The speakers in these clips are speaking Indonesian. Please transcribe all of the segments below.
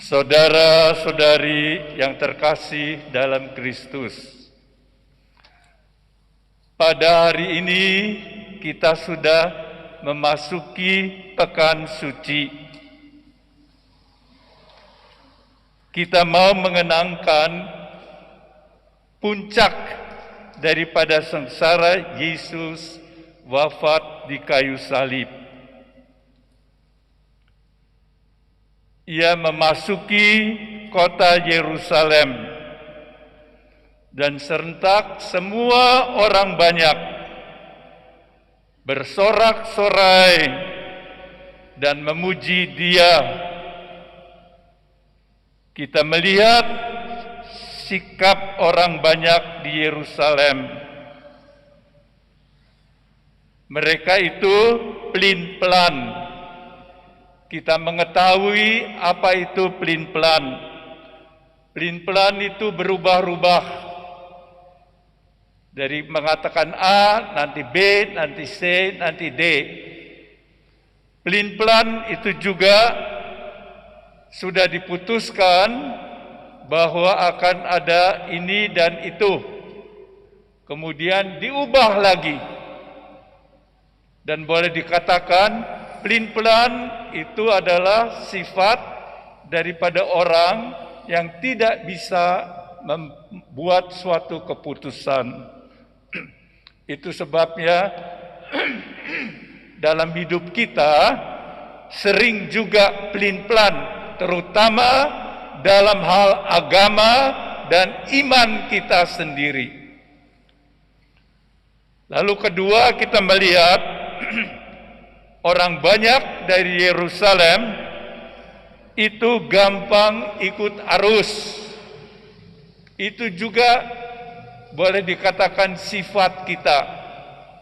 Saudara-saudari yang terkasih dalam Kristus, pada hari ini kita sudah memasuki pekan suci. Kita mau mengenangkan puncak daripada sengsara Yesus wafat di kayu salib. Ia memasuki kota Yerusalem dan serentak semua orang banyak bersorak-sorai dan memuji Dia. Kita melihat sikap orang banyak di Yerusalem. Mereka itu pelin-pelan. Kita mengetahui apa itu pelin-pelan. Pelin-pelan itu berubah-ubah. Dari mengatakan A, nanti B, nanti C, nanti D. Pelin-pelan itu juga sudah diputuskan bahwa akan ada ini dan itu. Kemudian diubah lagi. Dan boleh dikatakan pelin-pelan itu adalah sifat daripada orang yang tidak bisa membuat suatu keputusan. Itu sebabnya dalam hidup kita sering juga pelin-pelan, terutama dalam hal agama dan iman kita sendiri. Lalu kedua, kita melihat orang banyak dari Yerusalem itu gampang ikut arus. Itu juga boleh dikatakan sifat kita.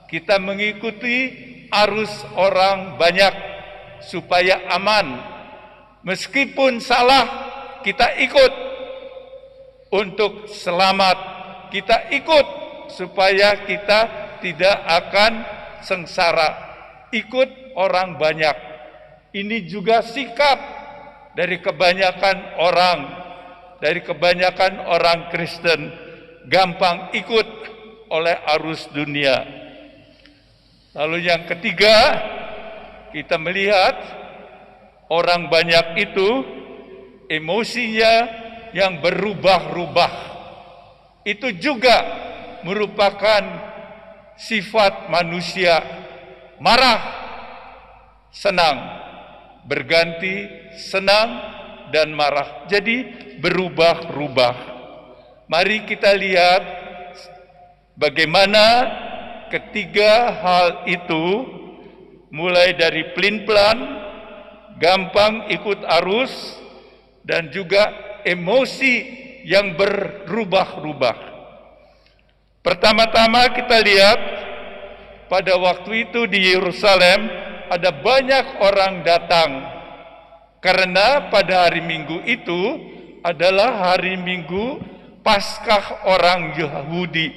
Kita mengikuti arus orang banyak supaya aman. Meskipun salah, kita ikut untuk selamat. Kita ikut supaya kita tidak akan sengsara. Ikut orang banyak. Ini juga sikap dari kebanyakan orang Kristen, gampang ikut oleh arus dunia. Lalu yang ketiga, kita melihat orang banyak itu emosinya yang berubah-ubah. Itu juga merupakan sifat manusia. Marah, senang, berganti senang dan marah. Jadi berubah-ubah. Mari kita lihat bagaimana ketiga hal itu, mulai dari pelin-pelan, gampang ikut arus, dan juga emosi yang berubah-ubah. Pertama-tama kita lihat pada waktu itu di Yerusalem ada banyak orang datang karena pada hari Minggu itu adalah hari Minggu Paskah orang Yahudi.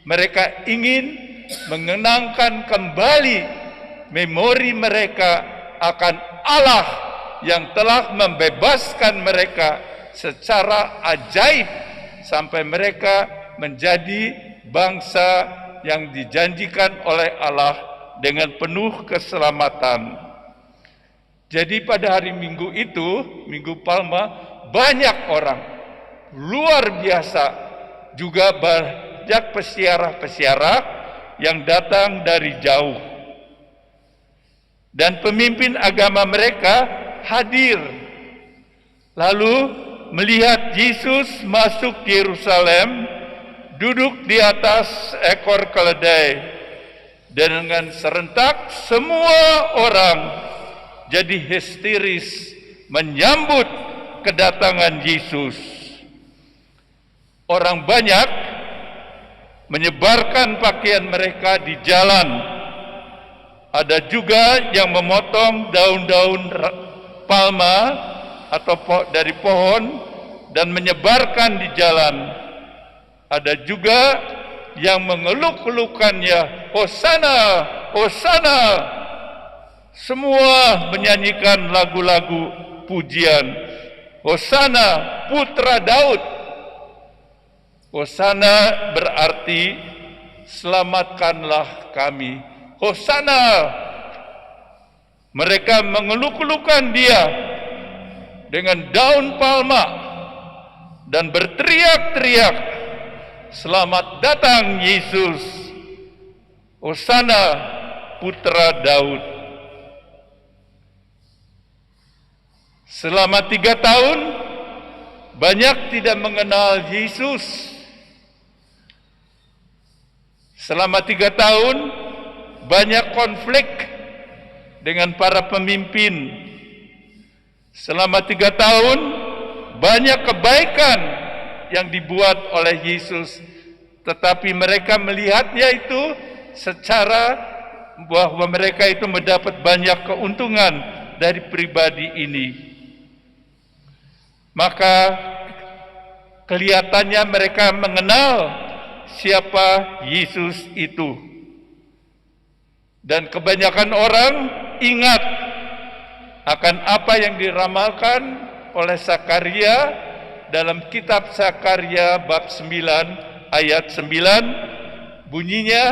Mereka ingin mengenangkan kembali memori mereka akan Allah yang telah membebaskan mereka secara ajaib sampai mereka menjadi bangsa yang dijanjikan oleh Allah dengan penuh keselamatan. Jadi pada hari Minggu itu, Minggu Palma, banyak orang luar biasa, juga banyak pesiarah-pesiarah yang datang dari jauh. Dan pemimpin agama mereka hadir. Lalu melihat Yesus masuk Yerusalem, duduk di atas ekor keledai, dan dengan serentak semua orang jadi histeris menyambut kedatangan Yesus. Orang banyak menyebarkan pakaian mereka di jalan. Ada juga yang memotong daun-daun palma atau dari pohon dan menyebarkan di jalan. Ada juga yang mengeluk-elukannya, Hosana, Hosana. Semua menyanyikan lagu-lagu pujian. Hosana putra Daud. Hosana berarti selamatkanlah kami. Hosana. Mereka mengeluk-elukan dia dengan daun palma dan berteriak-teriak, selamat datang Yesus. Hosana putra Daud. Selama 3 tahun banyak tidak mengenal Yesus. Selama 3 tahun banyak konflik dengan para pemimpin. Selama 3 tahun banyak kebaikan yang dibuat oleh Yesus, tetapi mereka melihatnya itu secara bahwa mereka itu mendapat banyak keuntungan dari pribadi ini. Maka kelihatannya mereka mengenal siapa Yesus itu. Dan kebanyakan orang ingat akan apa yang diramalkan oleh Zakaria dalam kitab Zakaria bab 9 ayat 9. Bunyinya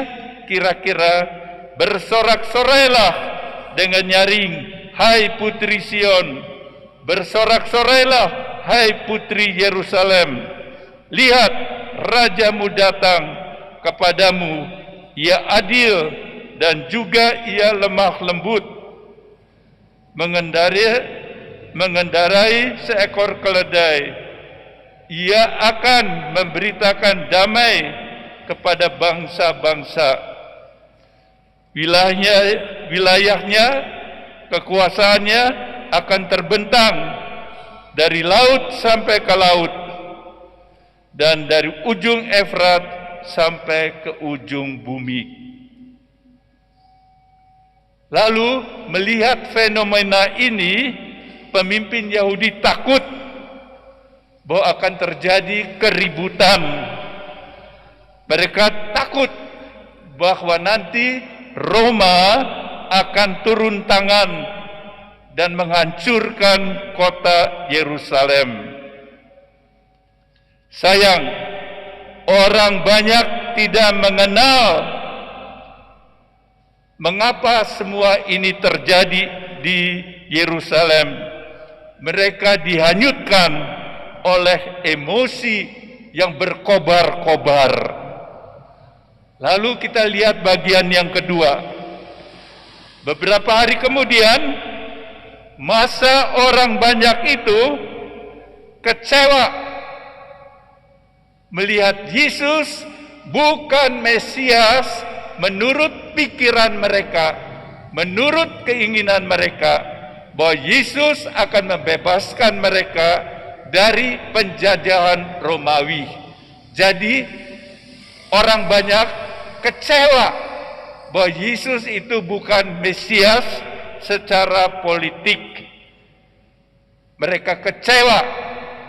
kira-kira, bersorak-sorailah dengan nyaring, hai putri Sion. Bersorak-sorailah, hai putri Yerusalem. Lihat, rajamu datang kepadamu, ia adil dan juga ia lemah lembut, mengendarai seekor keledai. Ia akan memberitakan damai kepada bangsa-bangsa. Wilayahnya, kekuasaannya akan terbentang dari laut sampai ke laut, dan dari ujung Efrat sampai ke ujung bumi. Lalu melihat fenomena ini, pemimpin Yahudi takut bahwa akan terjadi keributan. Mereka takut bahwa nanti Roma akan turun tangan dan menghancurkan kota Yerusalem. Sayang, orang banyak tidak mengenal mengapa semua ini terjadi di Yerusalem. Mereka dihanyutkan oleh emosi yang berkobar-kobar. Lalu kita lihat bagian yang kedua. Beberapa hari kemudian, masa orang banyak itu kecewa melihat Yesus bukan Mesias menurut pikiran mereka, menurut keinginan mereka, bahwa Yesus akan membebaskan mereka dari penjajahan Romawi. Jadi orang banyak kecewa bahwa Yesus itu bukan Mesias secara politik. Mereka kecewa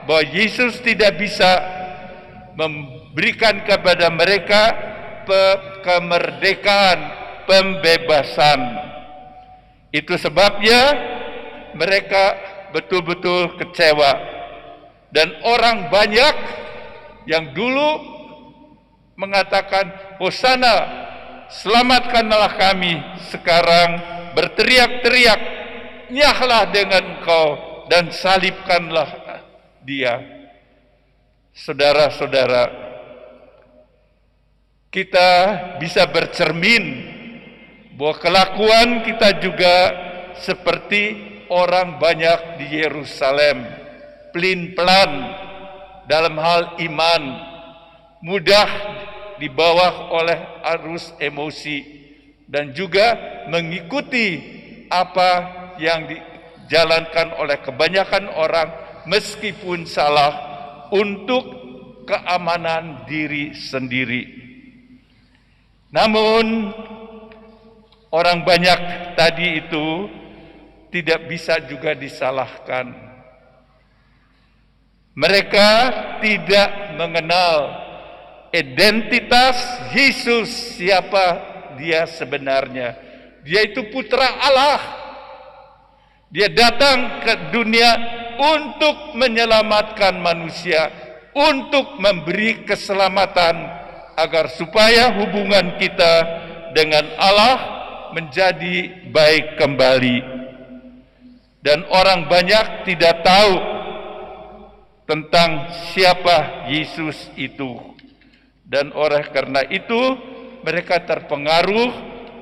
bahwa Yesus tidak bisa memberikan kepada mereka kemerdekaan, pembebasan. Itu sebabnya mereka betul-betul kecewa. Dan orang banyak yang dulu mengatakan, Hosana, selamatkanlah kami, sekarang berteriak-teriak, nyahlah dengan engkau dan salibkanlah dia. Saudara-saudara, kita bisa bercermin bahwa kelakuan kita juga seperti orang banyak di Yerusalem, pelin-pelan dalam hal iman, mudah dibawa oleh arus emosi, dan juga mengikuti apa yang dijalankan oleh kebanyakan orang meskipun salah untuk keamanan diri sendiri. Namun orang banyak tadi itu tidak bisa juga disalahkan. Mereka tidak mengenal identitas Yesus, siapa dia sebenarnya. Dia itu putra Allah. Dia datang ke dunia untuk menyelamatkan manusia, untuk memberi keselamatan agar supaya hubungan kita dengan Allah menjadi baik kembali. Dan orang banyak tidak tahu tentang siapa Yesus itu. Dan oleh karena itu mereka terpengaruh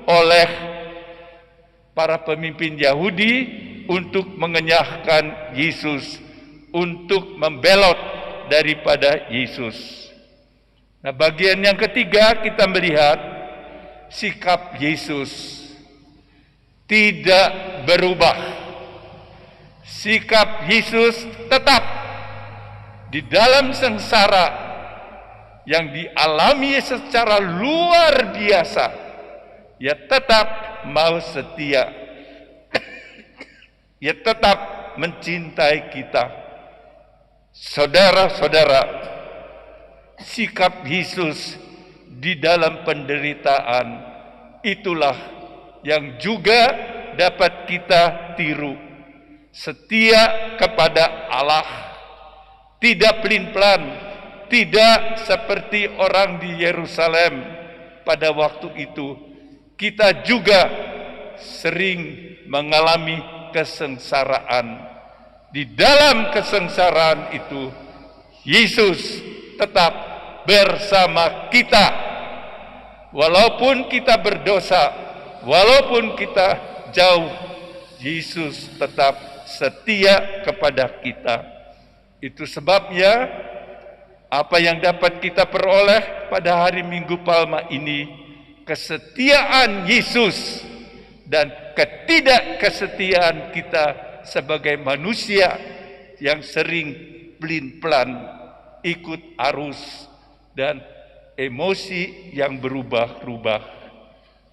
oleh para pemimpin Yahudi untuk mengenyahkan Yesus, untuk membelot daripada Yesus. Nah, bagian yang ketiga kita melihat sikap Yesus tidak berubah. Sikap Yesus tetap di dalam sengsara yang dialami secara luar biasa. Ia tetap mau setia. Ia tetap mencintai kita. Saudara-saudara, sikap Yesus di dalam penderitaan itulah yang juga dapat kita tiru. Setia kepada Allah, tidak pelin-pelan, tidak seperti orang di Yerusalem pada waktu itu. Kita juga sering mengalami kesengsaraan. Di dalam kesengsaraan itu, Yesus tetap bersama kita. Walaupun kita berdosa, walaupun kita jauh, Yesus tetap setia kepada kita. Itu sebabnya apa yang dapat kita peroleh pada hari Minggu Palma ini, kesetiaan Yesus dan ketidakkesetiaan kita sebagai manusia yang sering pelin-pelan ikut arus dan emosi yang berubah-ubah.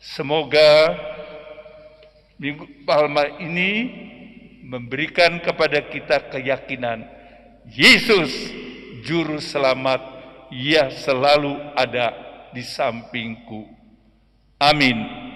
Semoga Minggu Palma ini memberikan kepada kita keyakinan Yesus Juru Selamat, Ia selalu ada di sampingku. Amin.